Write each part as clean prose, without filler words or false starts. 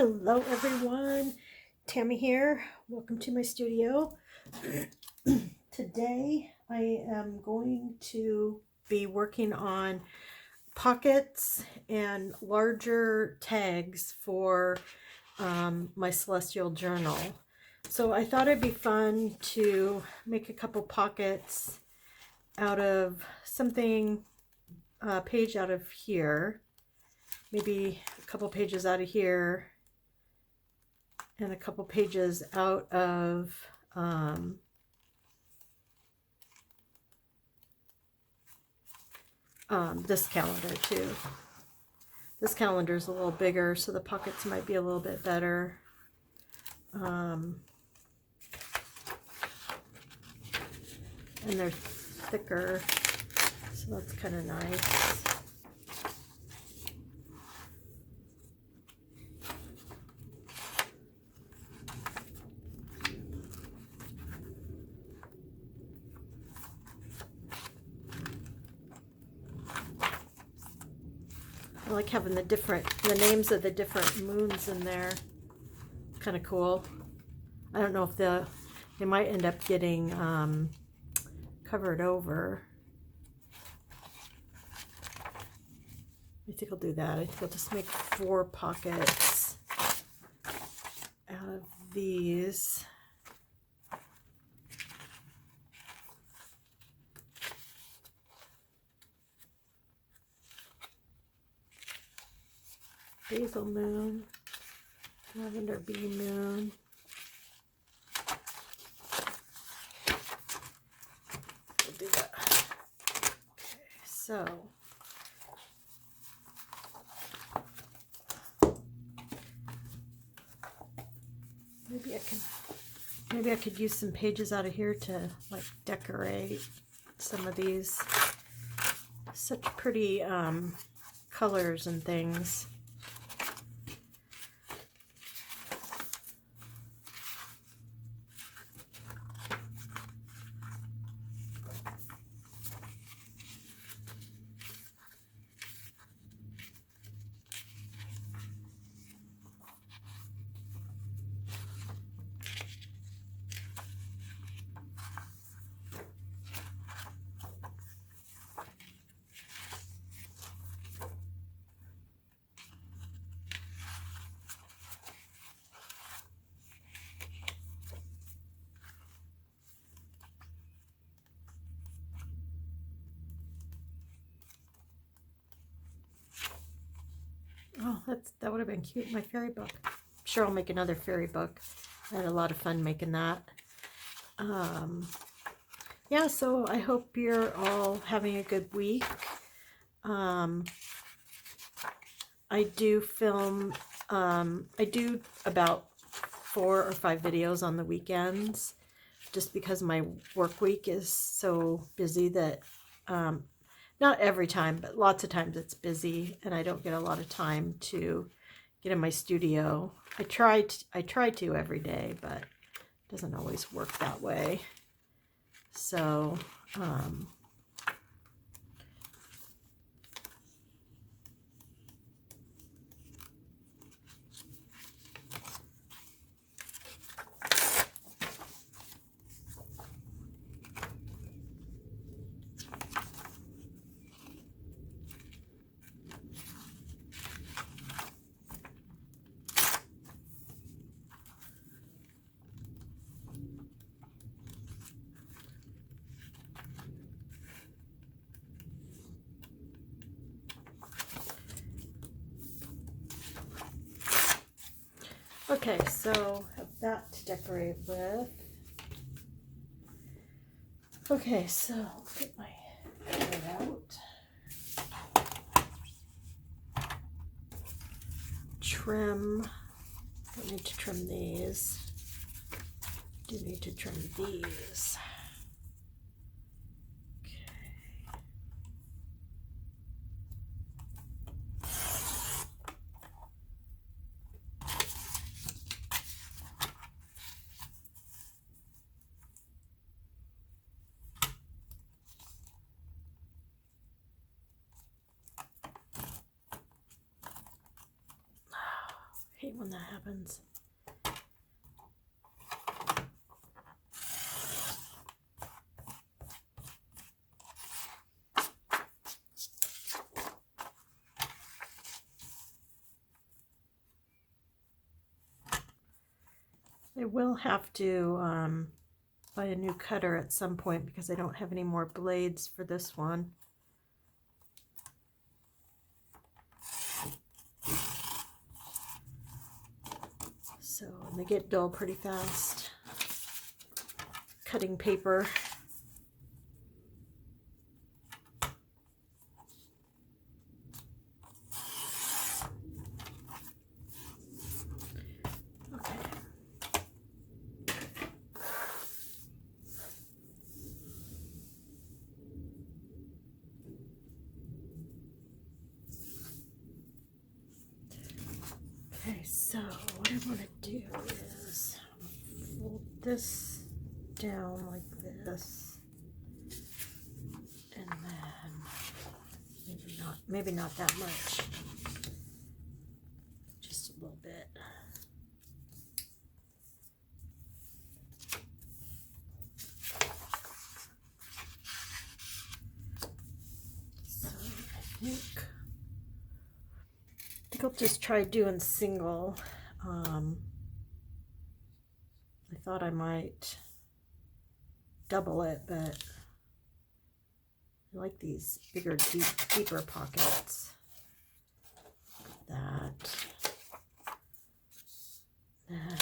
Hello everyone, Tammy here. Welcome to my studio. Today I am going to be working on pockets and larger tags for my celestial journal. So I thought it'd be fun to make a couple pockets out of something, a page out of here, maybe a couple pages out of here, and a couple pages out of this calendar too. This calendar is a little bigger, so the pockets might be a little bit better. And they're thicker, so that's kind of nice. I like having the names of the different moons in there. Kind of cool. I don't know if they might end up getting covered over. I think I'll do that. I think I'll just make 4 pockets out of these. Basil moon, lavender bee moon. We'll do that. Okay, so maybe I could use some pages out of here to like decorate some of these. Such pretty colors and things. Oh, that would have been cute. My fairy book. I'm sure I'll make another fairy book. I had a lot of fun making that. Yeah, so I hope you're all having a good week. I do film, I do about 4 or 5 videos on the weekends, just because my work week is so busy that, not every time, but lots of times it's busy and I don't get a lot of time to get in my studio. I try to every day, but it doesn't always work that way. So, okay, so have that to decorate with. Okay, so let's get my card out. Trim. Don't need to trim these. Do need to trim these. hate when that happens. I will have to buy a new cutter at some point because I don't have any more blades for this one. So they get dull pretty fast. Cutting paper. Okay, so what I want to do is fold this down like this, and then maybe not that much, just a little bit. So I think I'll just try doing single. I thought I might double it, but I like these bigger, deeper pockets. That. Then,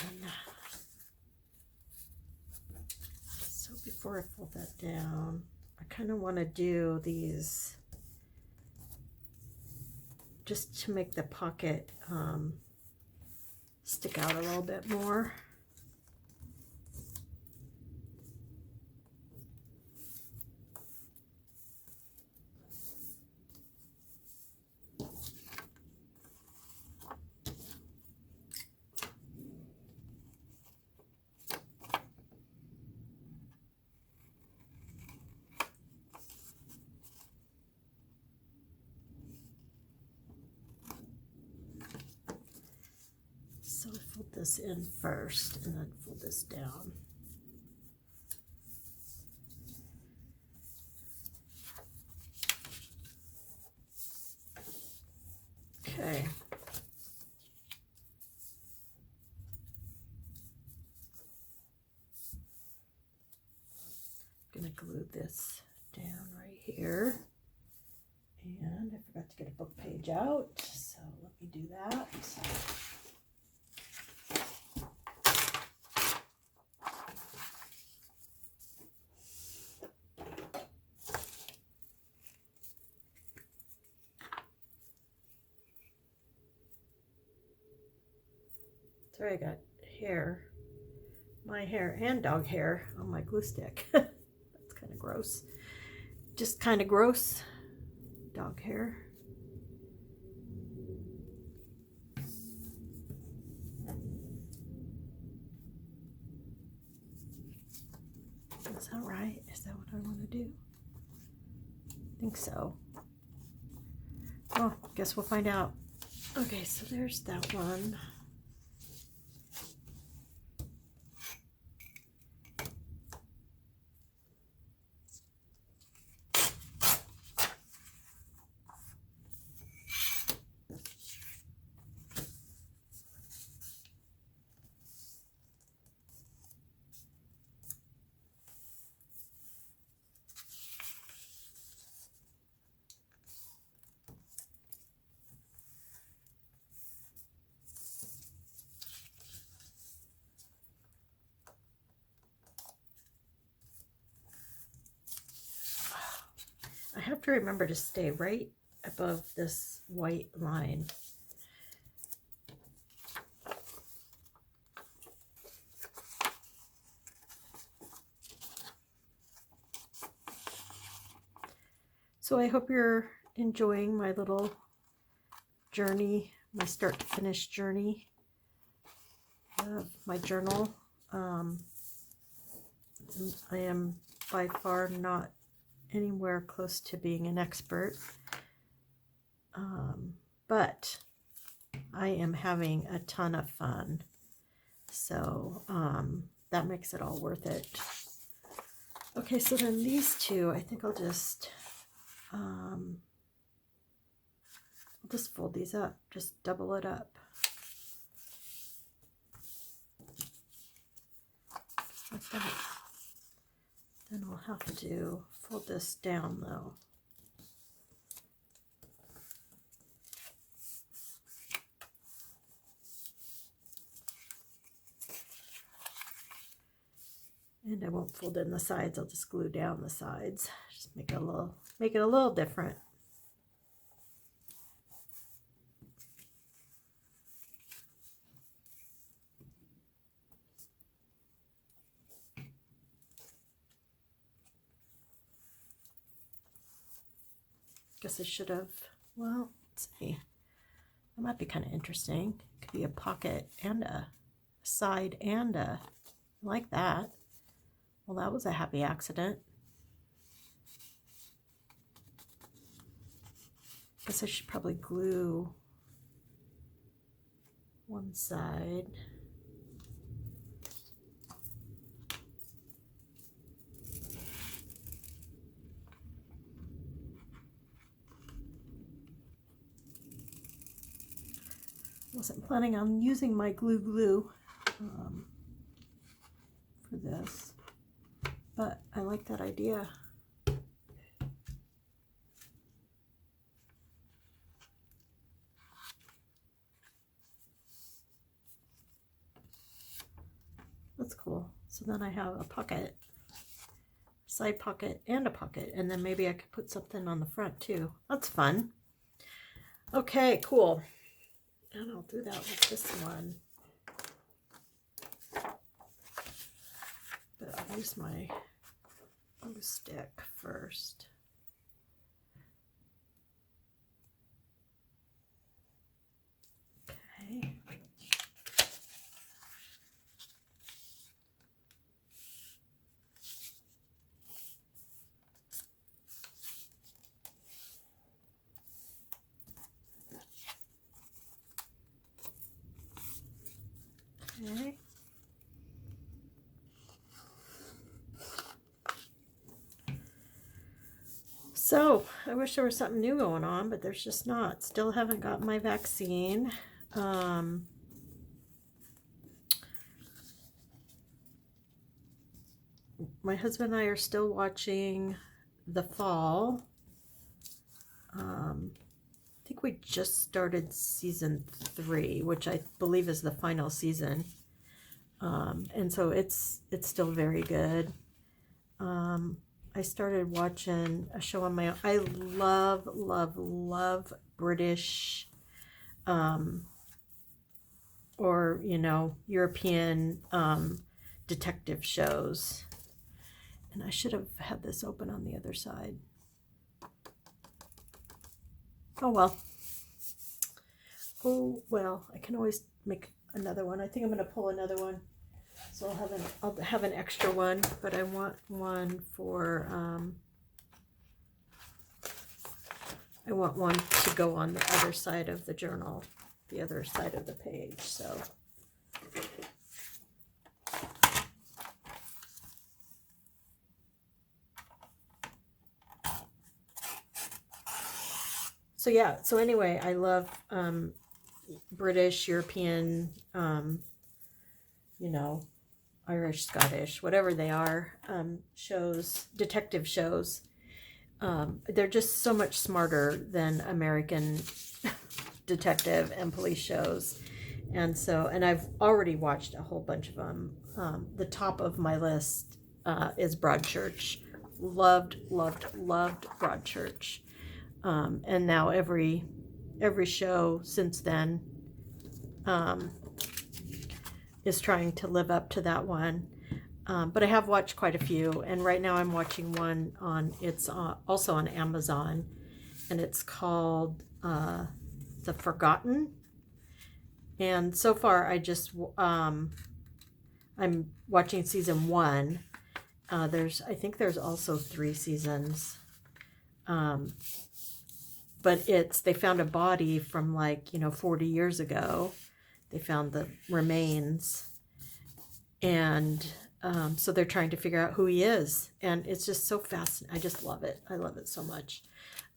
so before I fold that down, I kind of want to do these just to make the pocket stick out a little bit more. So I fold this in first and then fold this down. Okay. I'm going to glue this down right here. And I forgot to get a book page out, so let me do that. Sorry, I got hair, my hair and dog hair on my glue stick. That's kind of gross. Just kind of gross dog hair. Is that right? Is that what I want to do? I think so. Well, guess we'll find out. Okay, so there's that one. I have to remember to stay right above this white line. So I hope you're enjoying my little journey, my start to finish journey of my journal. I am by far not anywhere close to being an expert, but I am having a ton of fun. So that makes it all worth it. Okay, so then these two, I think I'll just fold these up, just double it up. Like that. Then I'll have to fold this down though. And I won't fold in the sides, I'll just glue down the sides. Just make it a little different. Guess I should have, well, let's see. That might be kind of interesting. It could be a pocket and a side and a, like that. Well, that was a happy accident. Guess I should probably glue one side. Wasn't planning on using my glue for this, but I like that idea. That's cool. So then I have a pocket, side pocket and a pocket, and then maybe I could put something on the front too. That's fun. Okay, cool. And I'll do that with this one. But I'll use my glue stick first. Okay. Okay. So, I wish there was something new going on, but there's just not. Still haven't got my vaccine. My husband and I are still watching The Fall. I think we just started season 3, which I believe is the final season. And so it's still very good. I started watching a show on my own. I love British or, you know, European detective shows. And I should have had this open on the other side. Oh well. Oh well, I can always make another one. I think I'm going to pull another one. So I'll have an extra one, but I want one for I want one to go on the other side of the journal, the other side of the page. So yeah, so anyway, I love British, European, you know, Irish, Scottish, whatever they are, shows, detective shows. They're just so much smarter than American detective and police shows. And so, and I've already watched a whole bunch of them. The top of my list is Broadchurch. Loved Broadchurch. And now every show since then is trying to live up to that one. But I have watched quite a few, and right now I'm watching one on, it's also on Amazon, and it's called The Forgotten. And so far I just, I'm watching season 1. I think there's also 3 seasons. but they found a body from like, 40 years ago. They found the remains, and so they're trying to figure out who he is, and it's just so fascinating. I just love it. I love it so much.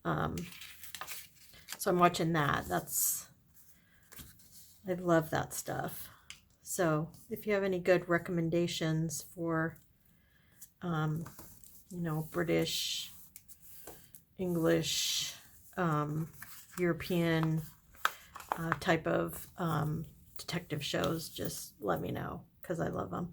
So I'm watching that. I love that stuff. So if you have any good recommendations for, British, English, European type of detective shows, just let me know, because I love them.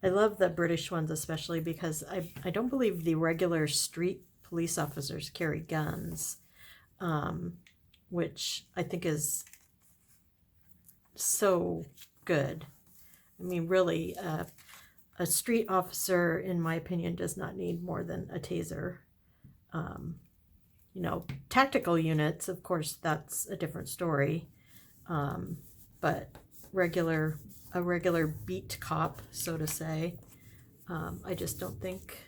I love the British ones especially because I don't believe the regular street police officers carry guns, which I think is so good. I mean, really, a street officer, in my opinion, does not need more than a taser. Tactical units, of course, that's a different story. But a regular beat cop, so to say, I just don't think,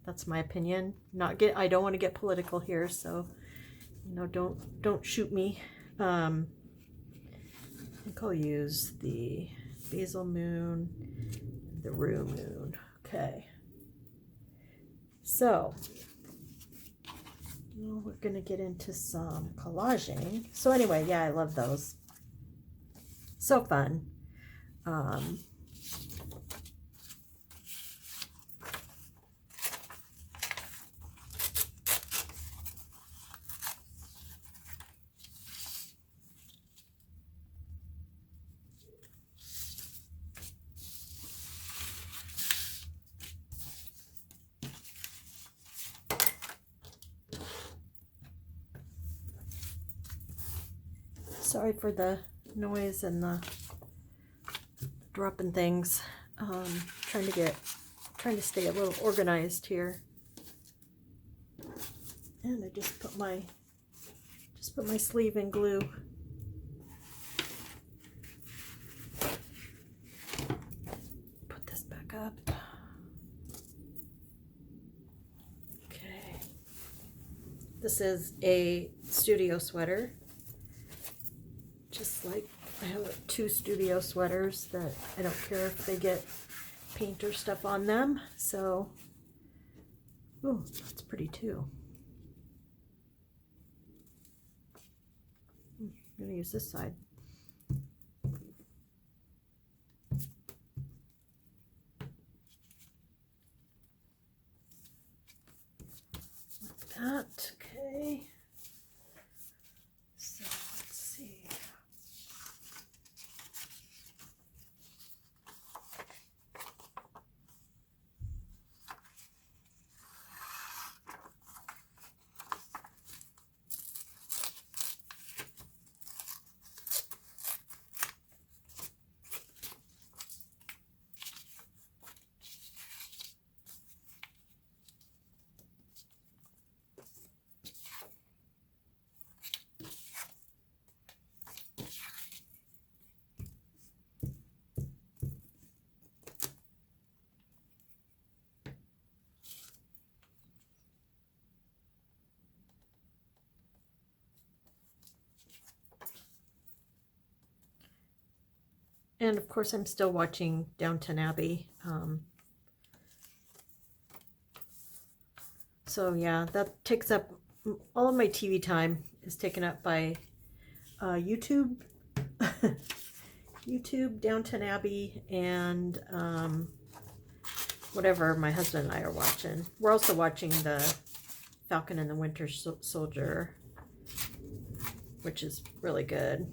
that's my opinion. I don't want to get political here, so don't shoot me. I think I'll use the Basal Moon, the Rue Moon. Okay. So now we're gonna get into some collaging. So anyway, yeah, I love those. So fun. Sorry for the noise and the dropping things. Trying to stay a little organized here. And I just put my sleeve in glue. Put this back up. Okay. This is a studio sweater. Just like I have 2 studio sweaters that I don't care if they get paint or stuff on them. So, oh, that's pretty too. I'm going to use this side. Like that, okay. So let's see. And of course, I'm still watching Downton Abbey. So yeah, that takes up all of my TV time is taken up by YouTube, YouTube, Downton Abbey, and whatever my husband and I are watching. We're also watching the Falcon and the Winter Soldier, which is really good.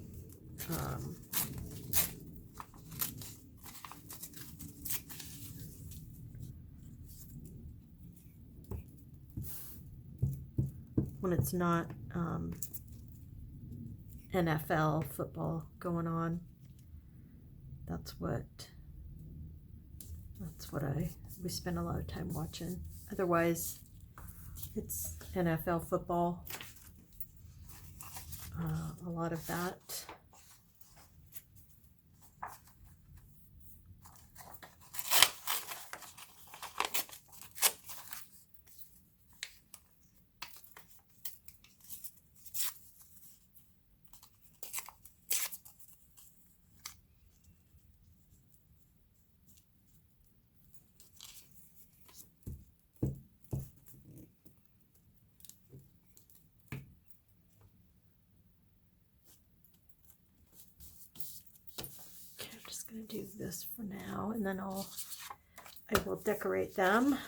When it's not NFL football going on, that's what we spend a lot of time watching. Otherwise, it's NFL football, a lot of that. going to do this for now, and then I will decorate them.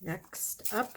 Next up,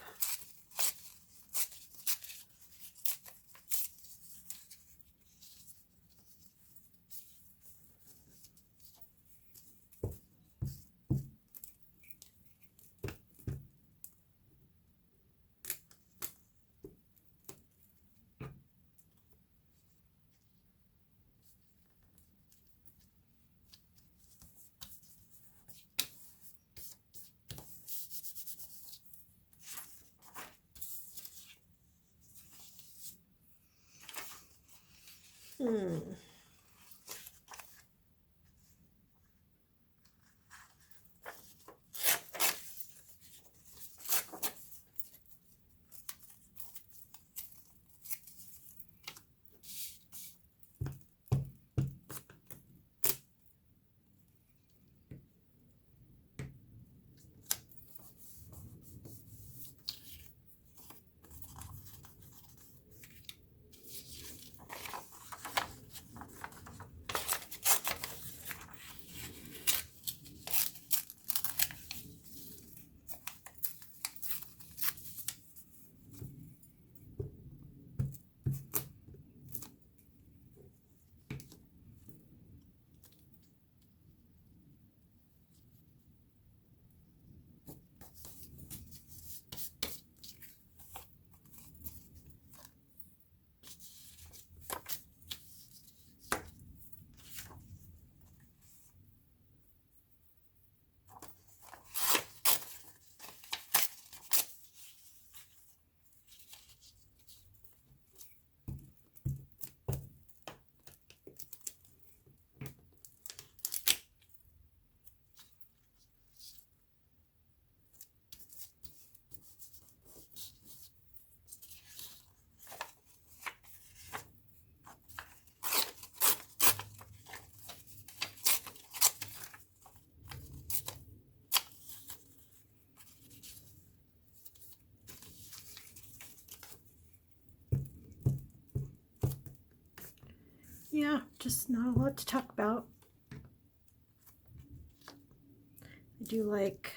yeah, just not a lot to talk about. I do like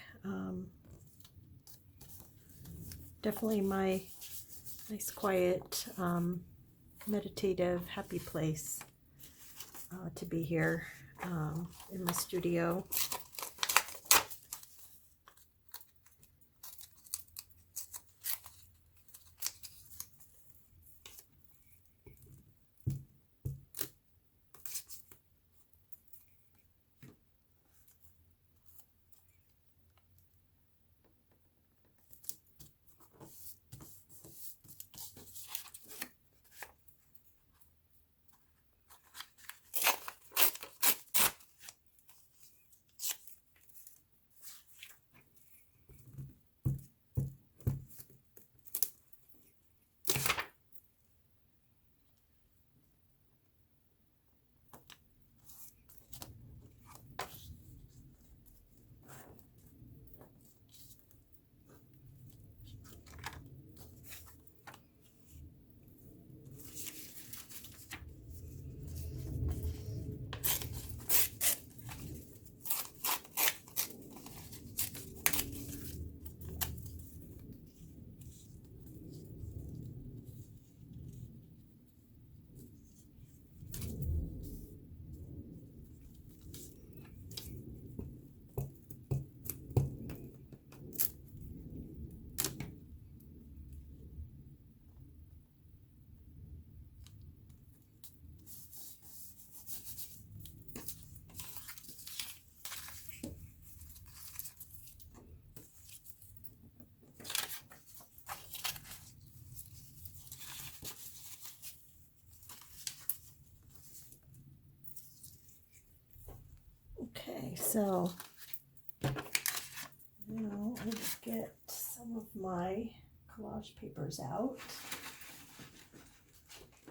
definitely my nice, quiet, meditative, happy place to be here in my studio. Okay, so now I'll just get some of my collage papers out.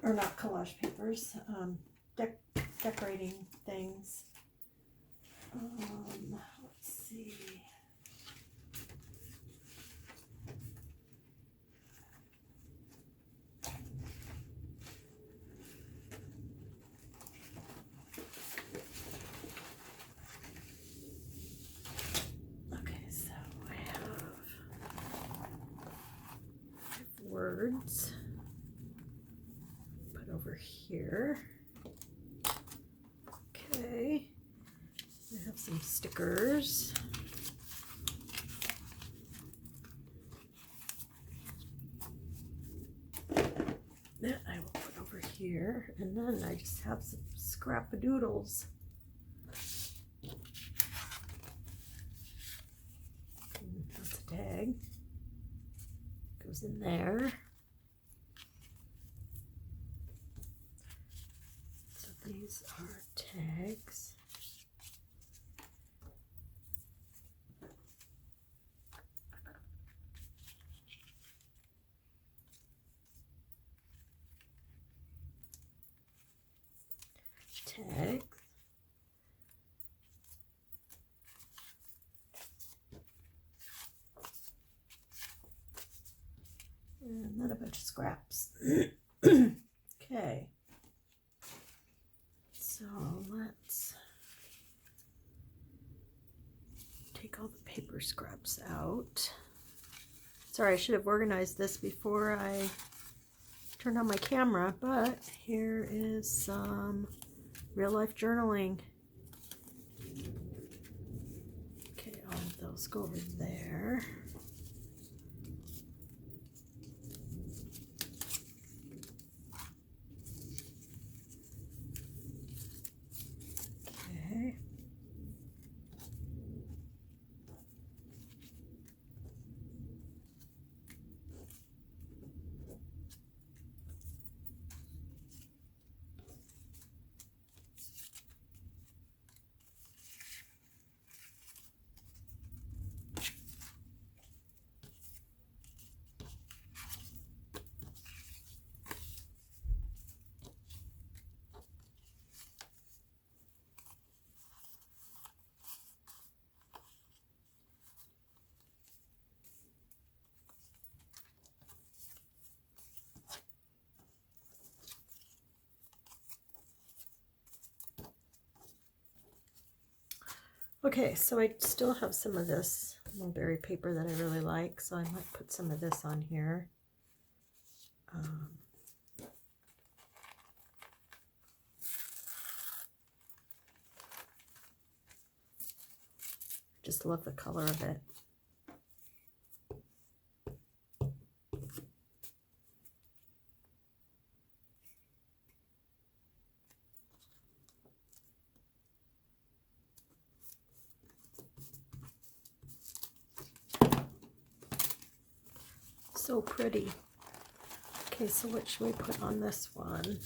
Or not collage papers, decorating things. Let's see. cards. Put over here. Okay. I have some stickers. That I will put over here, and then I just have some scrap-a-doodles. That's a tag. Goes in there. So these are tags. Tags. And then a bunch of scraps. Okay. So let's take all the paper scraps out. Sorry, I should have organized this before I turned on my camera, but here is some real life journaling. Okay, all of those go over there. Okay. Okay, so I still have some of this mulberry paper that I really like, so I might put some of this on here. Just love the color of it. So pretty. Okay, so what should we put on this one?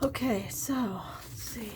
Okay, so let's see.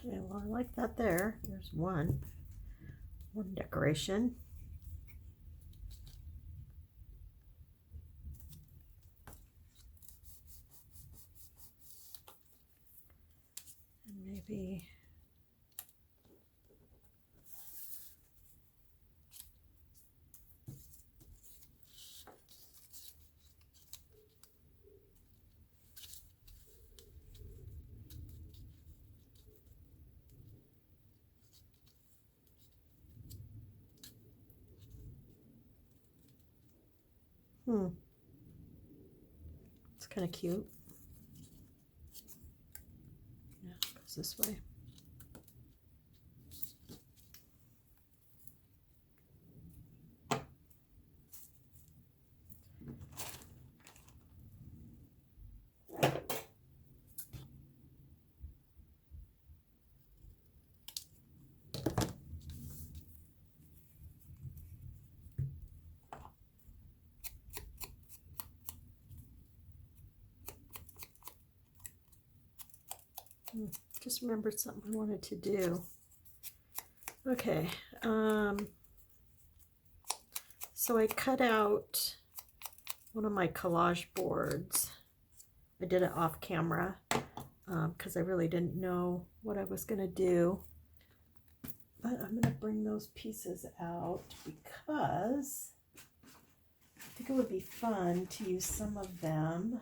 Okay, well, I like that there. There's one decoration. And maybe it's kind of cute. Yeah, it goes this way. Just remembered something I wanted to do. Okay, so I cut out one of my collage boards. I did it off camera because I really didn't know what I was going to do. But I'm going to bring those pieces out because I think it would be fun to use some of them.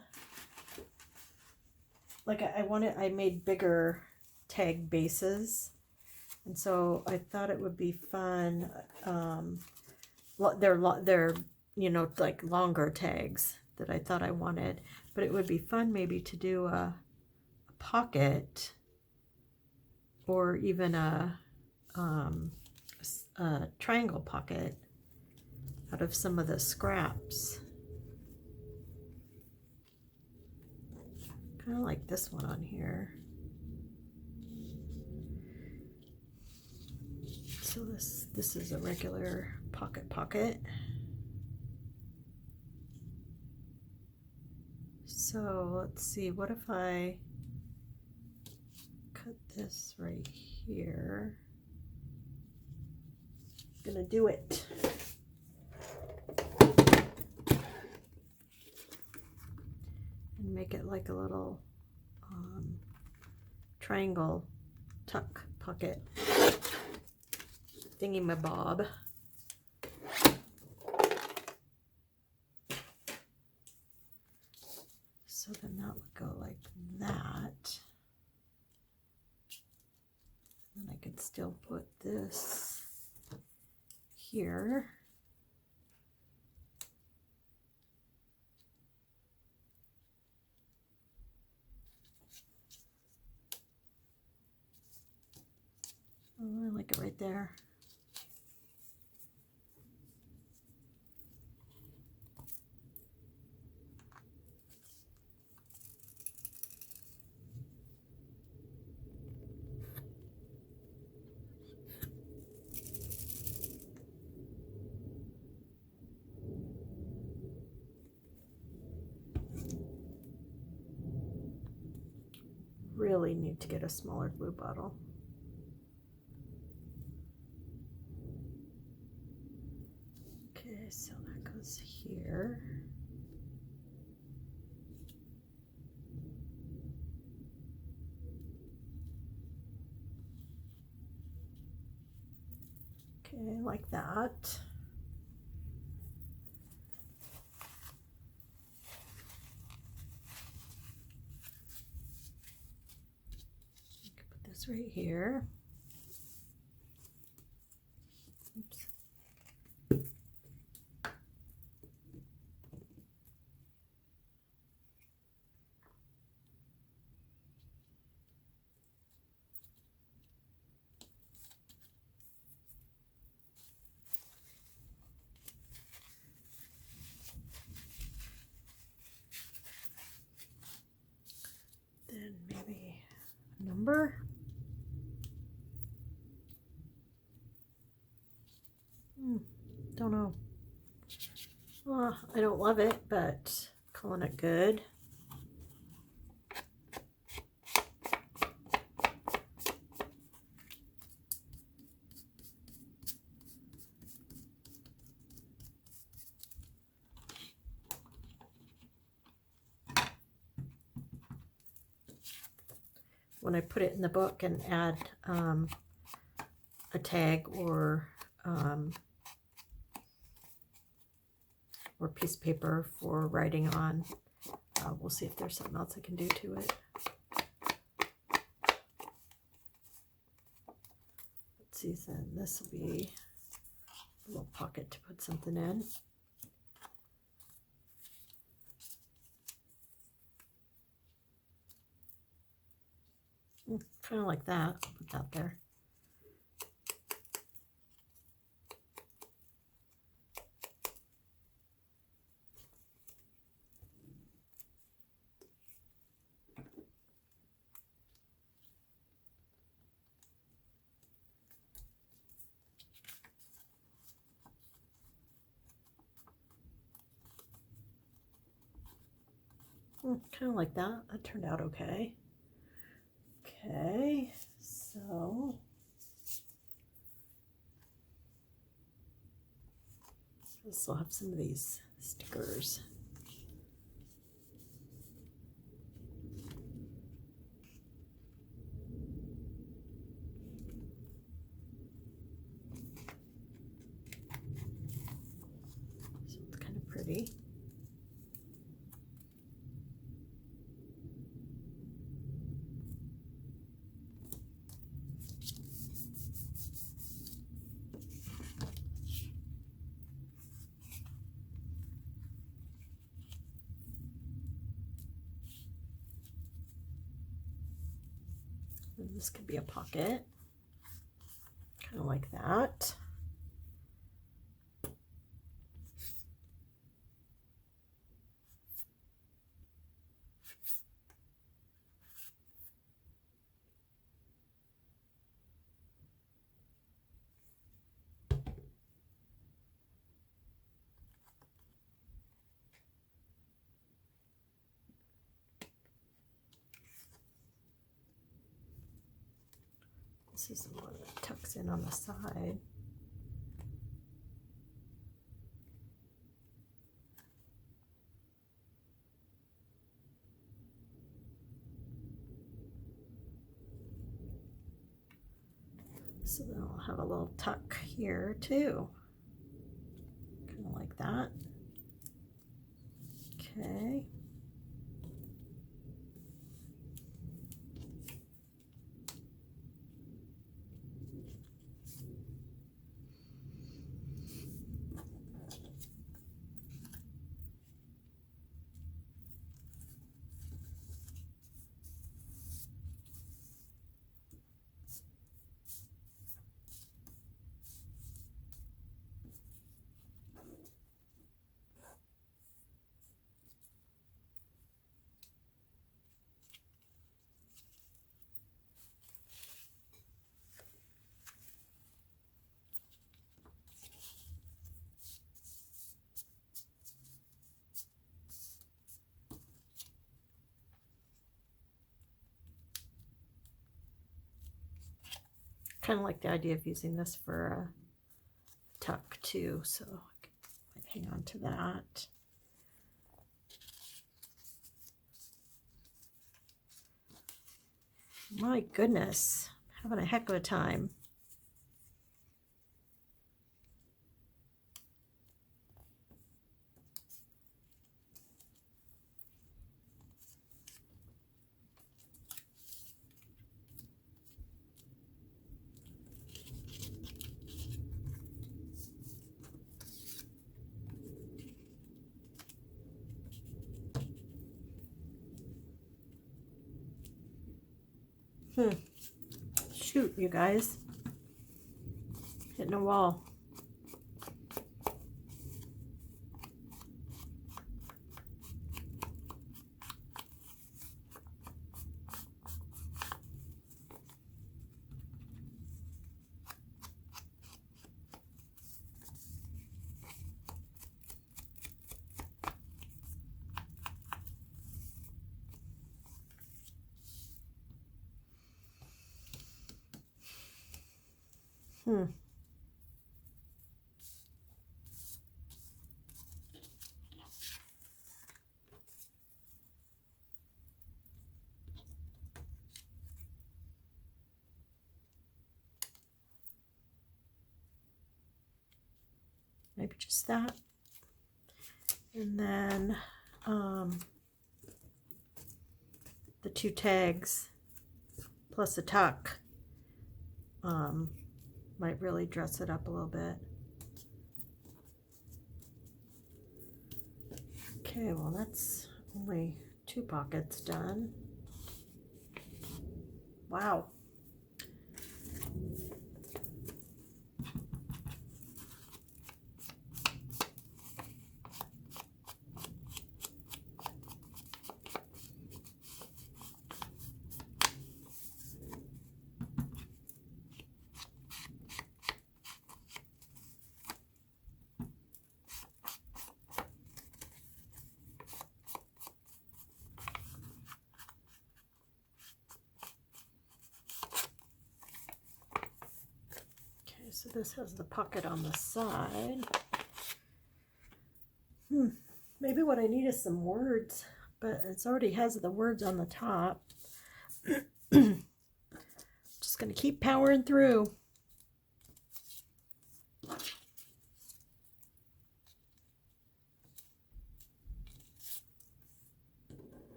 Like I made bigger tag bases, and so I thought it would be fun. They're you know, like longer tags that I thought I wanted, but it would be fun maybe to do a pocket or even a triangle pocket out of some of the scraps. Kind of like this one on here. So this is a regular pocket. So let's see, what if I cut this right here? I'm gonna do it. And make it like a little triangle tuck pocket thingy-mabob. So then that would go like that. And I could still put this here. Oh, I like it right there. Really need to get a smaller glue bottle. Okay, so that goes here. Okay, like that. Put this right here. Oops. Then maybe a number. Don't know. Well, I don't love it, but calling it good. When I put it in the book and add a tag or piece of paper for writing on, we'll see if there's something else I can do to it. Let's see, then this will be a little pocket to put something in. Kind of like that. Put that there. Kind of like that. That turned out okay. Okay, so this will have some of these stickers. So it's kind of pretty. And this could be a pocket, kind of like that. This is the one that tucks in on the side. So then I'll have a little tuck here too, kind of like that. Okay. Kind of like the idea of using this for a tuck too, so I might hang on to that. My goodness, having a heck of a time. Shoot, you guys. Hitting a wall. Maybe just that. And then the two tags plus a tuck might really dress it up a little bit. Okay, well that's only 2 pockets done. Wow. so this has the pocket on the side. Maybe what I need is some words, but it already has the words on the top. Just gonna keep powering through.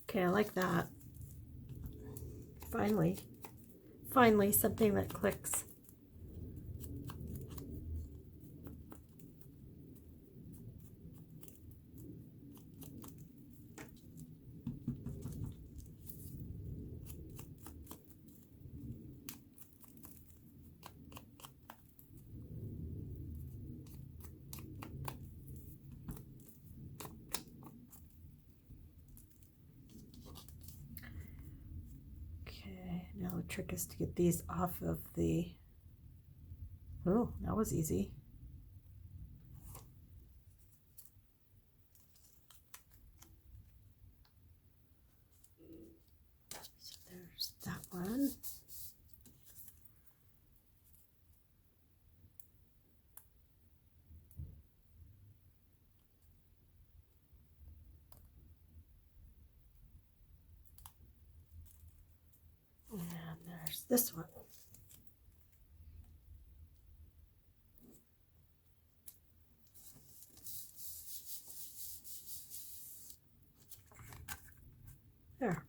Okay, I like that. Finally something that clicks. Now the trick is to get these off of the, oh, that was easy. So there's that one. And there's this one. There.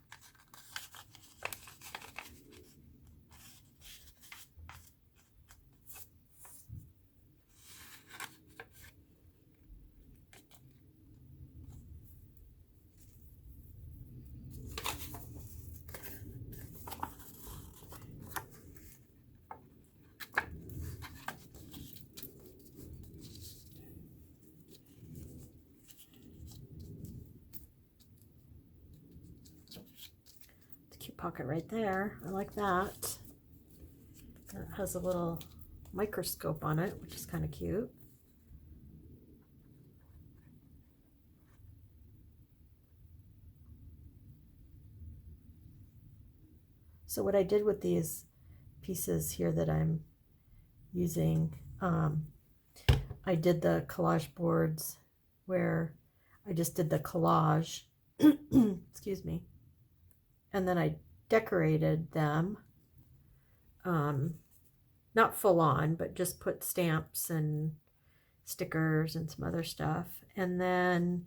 Cute pocket right there. I like that. It has a little microscope on it, which is kind of cute. So what I did with these pieces here that I'm using, I did the collage boards where I just did the collage, excuse me, and then I decorated them, not full on, but just put stamps and stickers and some other stuff, and then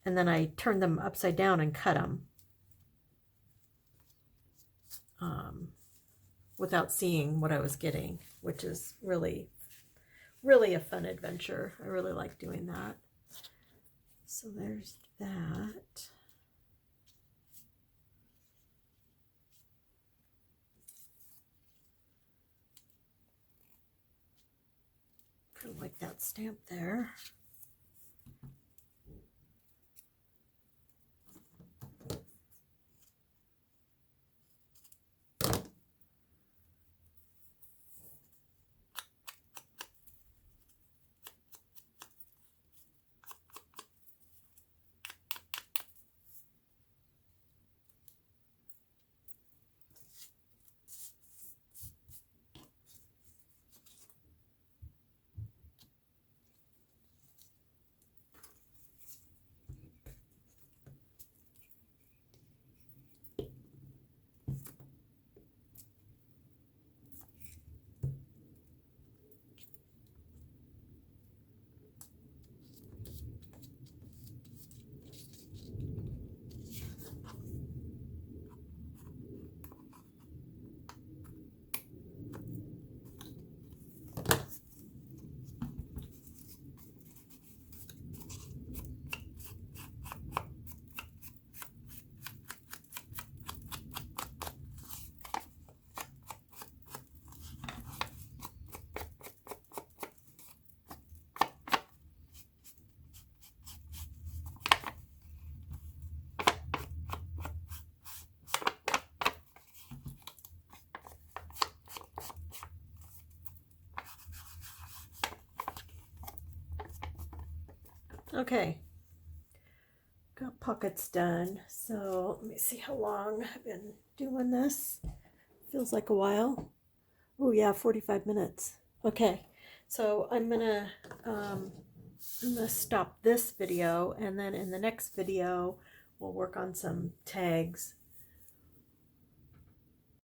I turned them upside down and cut them without seeing what I was getting, which is really a fun adventure. I really like doing that. So there's that. Kind of like that stamp there. Okay, got pockets done. So let me see how long I've been doing this. Feels like a while. Oh yeah, 45 minutes. Okay, so I'm gonna stop this video, and then in the next video we'll work on some tags